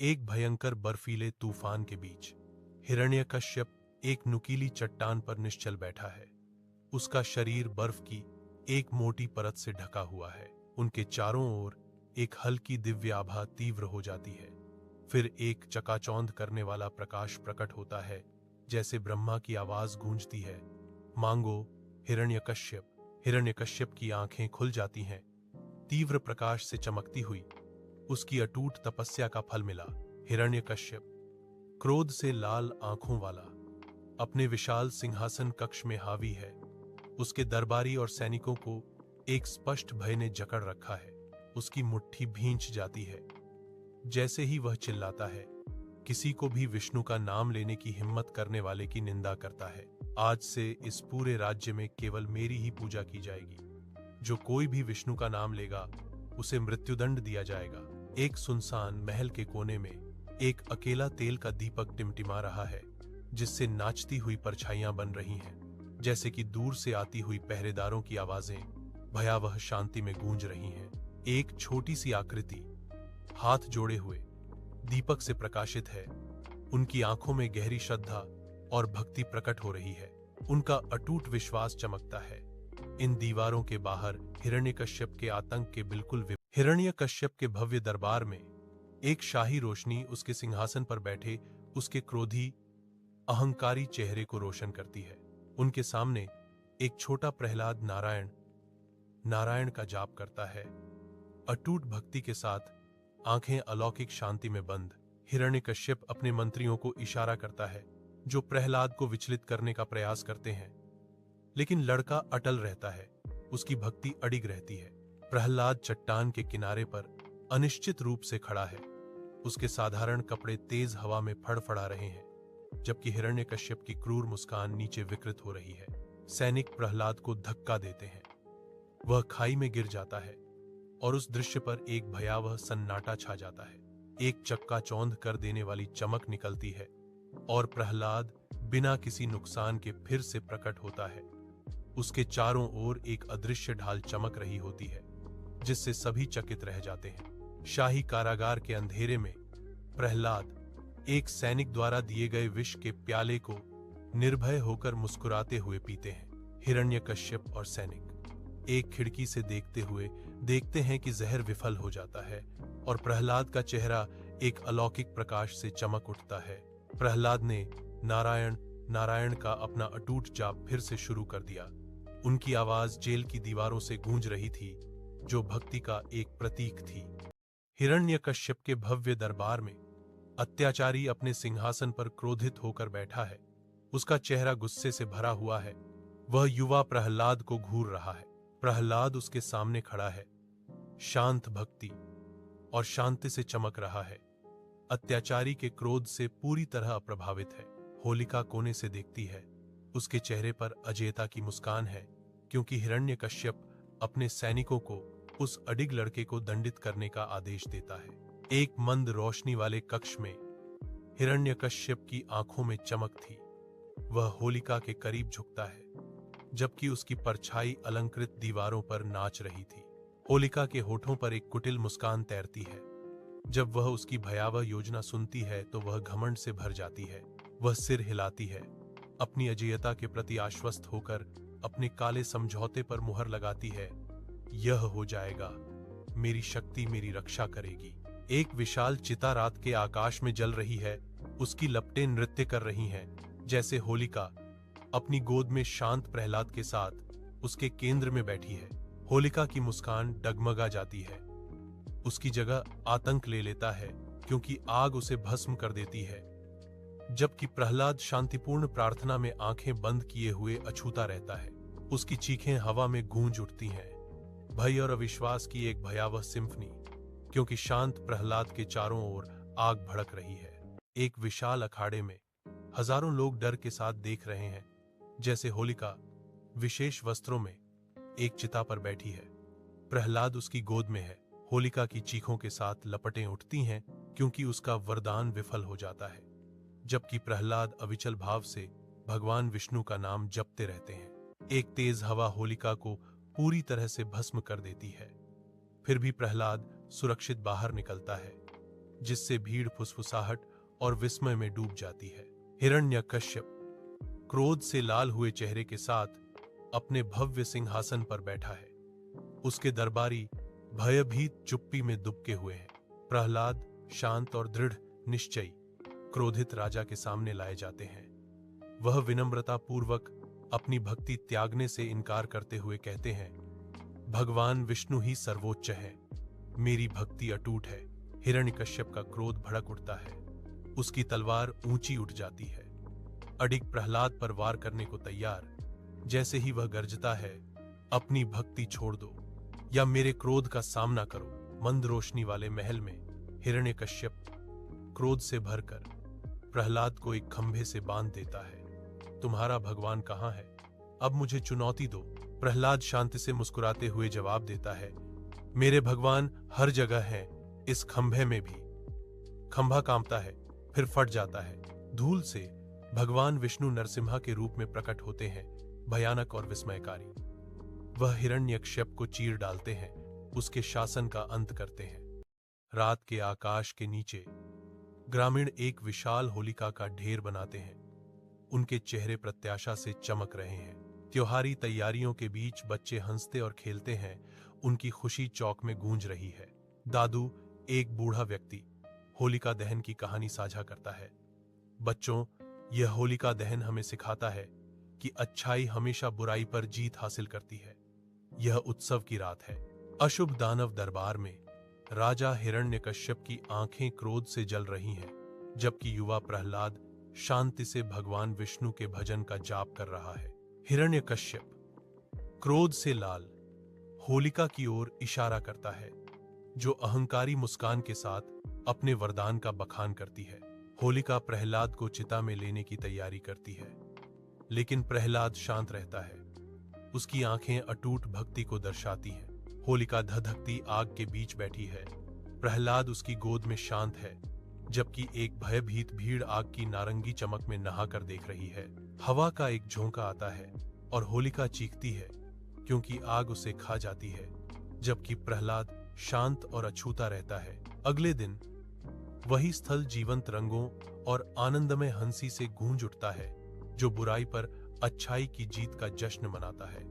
एक भयंकर बर्फीले तूफान के बीच हिरण्यकश्यप एक नुकीली चट्टान पर निश्चल बैठा है। उसका शरीर बर्फ की एक मोटी परत से ढका हुआ है। उनके चारों ओर एक हल्की दिव्य आभा तीव्र हो जाती है। फिर एक चकाचौंध करने वाला प्रकाश प्रकट होता है, जैसे ब्रह्मा की आवाज गूंजती है, मांगो हिरण्यकश्यप। हिरण्यकश्यप की आंखें खुल जाती हैं। तीव्र प्रकाश से चमकती हुई उसकी अटूट तपस्या का फल मिला। हिरण्यकश्यप, क्रोध से लाल आंखों वाला, अपने विशाल सिंहासन कक्ष में हावी है। उसके दरबारी और सैनिकों को एक स्पष्ट भय ने जकड़ रखा है। उसकी मुट्ठी भींच जाती है जैसे ही वह चिल्लाता है, किसी को भी विष्णु का नाम लेने की हिम्मत करने वाले की निंदा करता है। आज से इस पूरे राज्य में केवल मेरी ही पूजा की जाएगी। जो कोई भी विष्णु का नाम लेगा उसे मृत्युदंड दिया जाएगा। एक सुनसान महल के कोने में एक अकेला तेल का दीपक टिमटिमा रहा है, जिससे नाचती हुई परछाइयां बन रही हैं, जैसे कि दूर से आती हुई पहरेदारों की आवाजें भयावह शांति में गूंज रही हैं। एक छोटी सी आकृति हाथ जोड़े हुए दीपक से प्रकाशित है। उनकी आंखों में गहरी श्रद्धा और भक्ति प्रकट हो रही है। उनका अटूट विश्वास चमकता है। इन दीवारों के बाहर हिरण्यकश्यप के आतंक के बिल्कुल हिरण्यकश्यप के भव्य दरबार में एक शाही रोशनी उसके सिंहासन पर बैठे उसके क्रोधी अहंकारी चेहरे को रोशन करती है। उनके सामने एक छोटा प्रहलाद नारायण नारायण का जाप करता है, अटूट भक्ति के साथ, आंखें अलौकिक शांति में बंद। हिरण्यकश्यप अपने मंत्रियों को इशारा करता है, जो प्रहलाद को विचलित करने का प्रयास करते हैं, लेकिन लड़का अटल रहता है। उसकी भक्ति अडिग रहती है। प्रहलाद चट्टान के किनारे पर अनिश्चित रूप से खड़ा है। उसके साधारण कपड़े तेज हवा में फड़फड़ा रहे हैं, जबकि हिरण्यकश्यप की क्रूर मुस्कान नीचे विकृत हो रही है। सैनिक प्रहलाद को धक्का देते हैं। वह खाई में गिर जाता है और उस दृश्य पर एक भयावह सन्नाटा छा जाता है। एक चक्काचौंध कर देने वाली चमक निकलती है और प्रहलाद बिना किसी नुकसान के फिर से प्रकट होता है। उसके चारों ओर एक अदृश्य ढाल चमक रही होती है, जिससे सभी चकित रह जाते हैं। शाही कारागार के अंधेरे में प्रहलाद एक सैनिक द्वारा दिए गए विष के प्याले को निर्भय होकर मुस्कुराते हुए पीते हैं। हिरण्यकश्यप और सैनिक एक खिड़की से देखते हुए देखते हैं कि जहर विफल हो जाता है और प्रहलाद का चेहरा एक अलौकिक प्रकाश से चमक उठता है। प्रहलाद ने नारायण नारायण का अपना अटूट जाप फिर से शुरू कर दिया। उनकी आवाज जेल की दीवारों से गूंज रही थी, जो भक्ति का एक प्रतीक थी। हिरण्यकश्यप के भव्य दरबार में अत्याचारी अपने सिंहासन पर क्रोधित होकर बैठा है। उसका चेहरा गुस्से से भरा हुआ है। वह युवा प्रहलाद को घूर रहा है। प्रहलाद उसके सामने खड़ा है, शांत भक्ति और शांति से चमक रहा है। अत्याचारी के क्रोध से पूरी तरह अप्रभावित है। होलिका कोने से देखती है। उसके चेहरे पर अजेयता की मुस्कान है, क्योंकि हिरण्यकश्यप अपने सैनिकों को उस अडिग लड़के को दंडित करने का आदेश देता है। एक मंद रोशनी वाले कक्ष में हिरण्यकश्यप की आंखों में चमक थी। वह होलिका के करीब झुकता है, जबकि उसकी परछाई अलंकृत दीवारों पर नाच रही थी। होलिका के होठों पर एक कुटिल मुस्कान तैरती है। जब वह उसकी भयावह योजना सुनती है तो वह घमंड से भर जाती है। वह सिर हिलाती है, अपनी अजेयता के प्रति आश्वस्त होकर अपने काले समझौते पर मुहर लगाती है। यह हो जाएगा, मेरी शक्ति मेरी रक्षा करेगी। एक विशाल चिता रात के आकाश में जल रही है। उसकी लपटें नृत्य कर रही हैं, जैसे होलिका अपनी गोद में शांत प्रहलाद के साथ उसके केंद्र में बैठी है। होलिका की मुस्कान डगमगा जाती है। उसकी जगह आतंक ले लेता है, क्योंकि आग उसे भस्म कर देती है, जबकि प्रहलाद शांतिपूर्ण प्रार्थना में आंखें बंद किए हुए अछूता रहता है। उसकी चीखें हवा में गूंज उठती हैं, भय और अविश्वास की एक भयावह सिम्फनी, क्योंकि शांत प्रहलाद के चारों ओर आग भड़क रही है। एक विशाल अखाड़े में हजारों लोग डर के साथ देख रहे हैं, जैसे होलिका विशेष वस्त्रों में एक चिता पर बैठी है। प्रहलाद उसकी गोद में है। होलिका की चीखों के साथ लपटें उठती हैं, क्योंकि उसका वरदान विफल हो जाता है, जबकि प्रहलाद अविचल भाव से भगवान विष्णु का नाम जपते रहते हैं। एक तेज हवा होलिका को पूरी तरह से भस्म कर देती है। फिर भी प्रहलाद सुरक्षित बाहर निकलता है। जिससे भीड़ फुसफुसाहट और विस्मय में डूब जाती है। हिरण्यकश्यप क्रोध से लाल हुए चेहरे के साथ अपने भव्य सिंहासन पर बैठा है। उसके दरबारी भयभीत चुप्पी में दुबके हुए हैं। प्रहलाद शांत और दृढ़ निश्चयी क्रोधित राजा के सामने लाए जाते हैं। वह विनम्रता पूर्वक अपनी भक्ति त्यागने से इनकार करते हुए कहते हैं, भगवान विष्णु ही सर्वोच्च है, मेरी भक्ति अटूट है। हिरण्यकश्यप का क्रोध भड़क उठता है। उसकी तलवार ऊंची उठ जाती है, अडिग प्रहलाद पर वार करने को तैयार। जैसे ही वह गर्जता है, अपनी भक्ति छोड़ दो या मेरे क्रोध का सामना करो। मंद रोशनी वाले महल में हिरण्यकश्यप क्रोध से भरकर प्रहलाद को एक खंभे से बांध देता है। तुम्हारा भगवान कहाँ है? अब मुझे चुनौती दो। प्रहलाद शांति से मुस्कुराते हुए जवाब देता है, मेरे भगवान हर जगह हैं, इस खंभे में भी। खंभा कांपता है, फिर फट जाता है। धूल से भगवान विष्णु नरसिम्हा के रूप में प्रकट होते हैं, भयानक और विस्मयकारी। वह हिरण्यकश्यप को चीर डालते हैं, उसके शासन का अंत करते हैं। रात के आकाश के नीचे ग्रामीण एक विशाल होलिका का ढेर बनाते हैं। उनके चेहरे प्रत्याशा से चमक रहे हैं। त्योहारी तैयारियों के बीच बच्चे हंसते और खेलते हैं। उनकी खुशी चौक में गूंज रही है। दादू, एक बूढ़ा व्यक्ति, होलिका दहन की कहानी साझा करता है। बच्चों, यह होलिका दहन हमें सिखाता है कि अच्छाई हमेशा बुराई पर जीत हासिल करती है। यह उत्सव की रात है। अशुभ दानव दरबार में राजा हिरण्यकश्यप की आंखें क्रोध से जल रही हैं, जबकि युवा प्रहलाद शांति से भगवान विष्णु के भजन का जाप कर रहा है। हिरण्यकश्यप क्रोध से लाल होलिका की ओर इशारा करता है, जो अहंकारी मुस्कान के साथ अपने वरदान का बखान करती है। होलिका प्रहलाद को चिता में लेने की तैयारी करती है, लेकिन प्रहलाद शांत रहता है। उसकी आंखें अटूट भक्ति को दर्शाती हैं। होलिका धधकती आग के बीच बैठी है। प्रहलाद उसकी गोद में शांत है, जबकि एक भयभीत भीड़ आग की नारंगी चमक में नहाकर देख रही है। हवा का एक झोंका आता है और होलिका चीखती है, क्योंकि आग उसे खा जाती है, जबकि प्रहलाद शांत और अछूता रहता है। अगले दिन वही स्थल जीवंत रंगों और आनंदमय हंसी से गूंज उठता है, जो बुराई पर अच्छाई की जीत का जश्न मनाता है।